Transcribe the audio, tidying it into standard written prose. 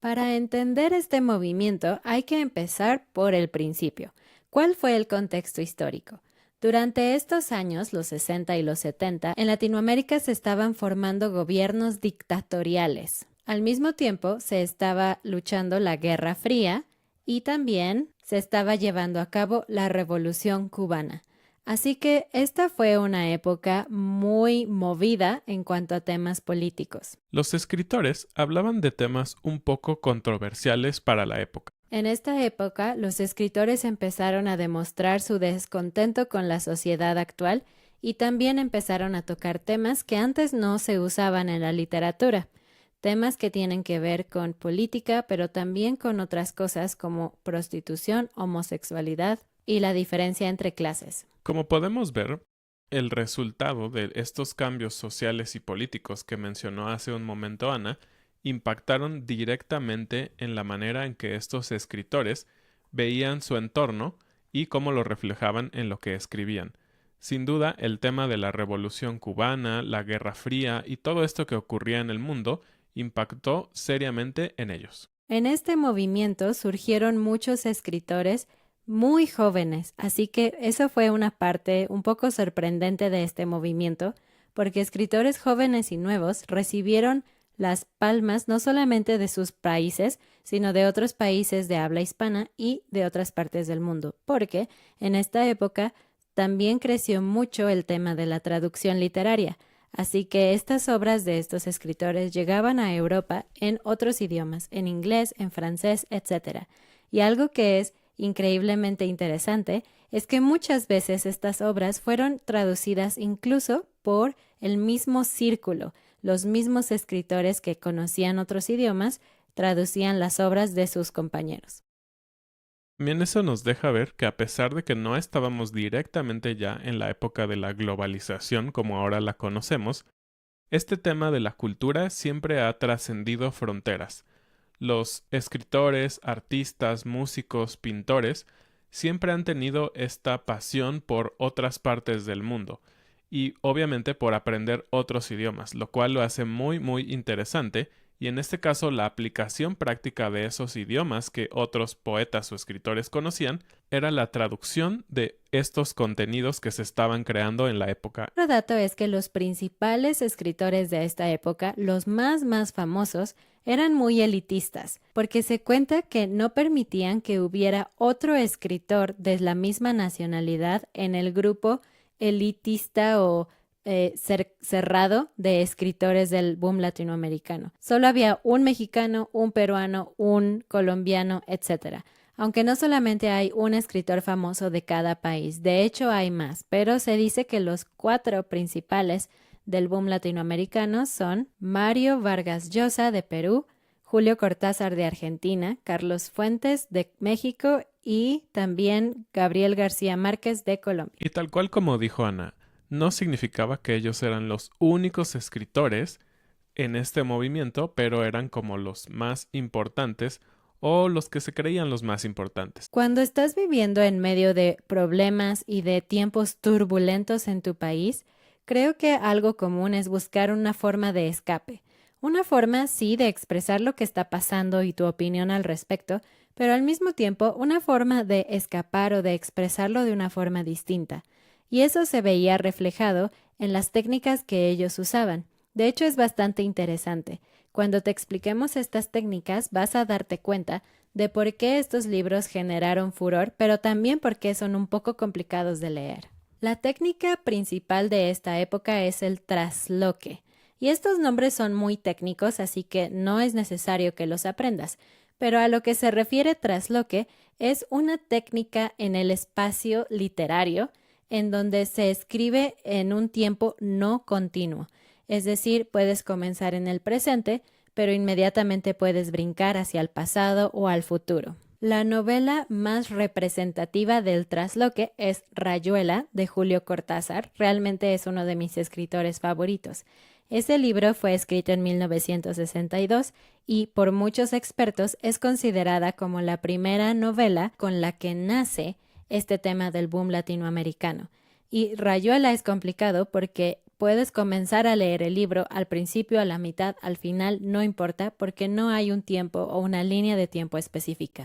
Para entender este movimiento hay que empezar por el principio. ¿Cuál fue el contexto histórico? Durante estos años, los 60 y los 70, en Latinoamérica se estaban formando gobiernos dictatoriales. Al mismo tiempo, se estaba luchando la Guerra Fría y también se estaba llevando a cabo la Revolución Cubana. Así que esta fue una época muy movida en cuanto a temas políticos. Los escritores hablaban de temas un poco controversiales para la época. En esta época, los escritores empezaron a demostrar su descontento con la sociedad actual y también empezaron a tocar temas que antes no se usaban en la literatura, temas que tienen que ver con política, pero también con otras cosas como prostitución, homosexualidad y la diferencia entre clases. Como podemos ver, el resultado de estos cambios sociales y políticos que mencionó hace un momento Ana impactaron directamente en la manera en que estos escritores veían su entorno y cómo lo reflejaban en lo que escribían. Sin duda, el tema de la Revolución cubana, la Guerra Fría y todo esto que ocurría en el mundo impactó seriamente en ellos. En este movimiento surgieron muchos escritores muy jóvenes, así que eso fue una parte un poco sorprendente de este movimiento, porque escritores jóvenes y nuevos recibieron las palmas no solamente de sus países, sino de otros países de habla hispana y de otras partes del mundo, porque en esta época también creció mucho el tema de la traducción literaria. Así que estas obras de estos escritores llegaban a Europa en otros idiomas, en inglés, en francés, etc. Y algo que es increíblemente interesante es que muchas veces estas obras fueron traducidas incluso por el mismo círculo. Los mismos escritores que conocían otros idiomas traducían las obras de sus compañeros. Bien, eso nos deja ver que a pesar de que no estábamos directamente ya en la época de la globalización como ahora la conocemos, este tema de la cultura siempre ha trascendido fronteras. Los escritores, artistas, músicos, pintores siempre han tenido esta pasión por otras partes del mundo y obviamente por aprender otros idiomas, lo cual lo hace muy interesante y en este caso la aplicación práctica de esos idiomas que otros poetas o escritores conocían era la traducción de estos contenidos que se estaban creando en la época. Otro dato es que los principales escritores de esta época, los más famosos, eran muy elitistas, porque se cuenta que no permitían que hubiera otro escritor de la misma nacionalidad en el grupo elitista o cerrado de escritores del boom latinoamericano. Solo había un mexicano, un peruano, un colombiano, etc. Aunque no solamente hay un escritor famoso de cada país, de hecho hay más, pero se dice que los 4 principales del boom latinoamericano son Mario Vargas Llosa de Perú, Julio Cortázar de Argentina, Carlos Fuentes de México y también Gabriel García Márquez de Colombia. Y tal cual como dijo Ana, no significaba que ellos eran los únicos escritores en este movimiento, pero eran como los más importantes o los que se creían los más importantes. Cuando estás viviendo en medio de problemas y de tiempos turbulentos en tu país, creo que algo común es buscar una forma de escape. Una forma, sí, de expresar lo que está pasando y tu opinión al respecto, pero al mismo tiempo una forma de escapar o de expresarlo de una forma distinta. Y eso se veía reflejado en las técnicas que ellos usaban. De hecho, es bastante interesante. Cuando te expliquemos estas técnicas, vas a darte cuenta de por qué estos libros generaron furor, pero también por qué son un poco complicados de leer. La técnica principal de esta época es el trasloque. Y estos nombres son muy técnicos, así que no es necesario que los aprendas. Pero a lo que se refiere trasloque es una técnica en el espacio literario en donde se escribe en un tiempo no continuo. Es decir, puedes comenzar en el presente, pero inmediatamente puedes brincar hacia el pasado o al futuro. La novela más representativa del trasloque es Rayuela, de Julio Cortázar. Realmente es uno de mis escritores favoritos. Ese libro fue escrito en 1962 y por muchos expertos es considerada como la primera novela con la que nace este tema del boom latinoamericano. Y Rayuela es complicado porque puedes comenzar a leer el libro al principio, a la mitad, al final, no importa, porque no hay un tiempo o una línea de tiempo específica.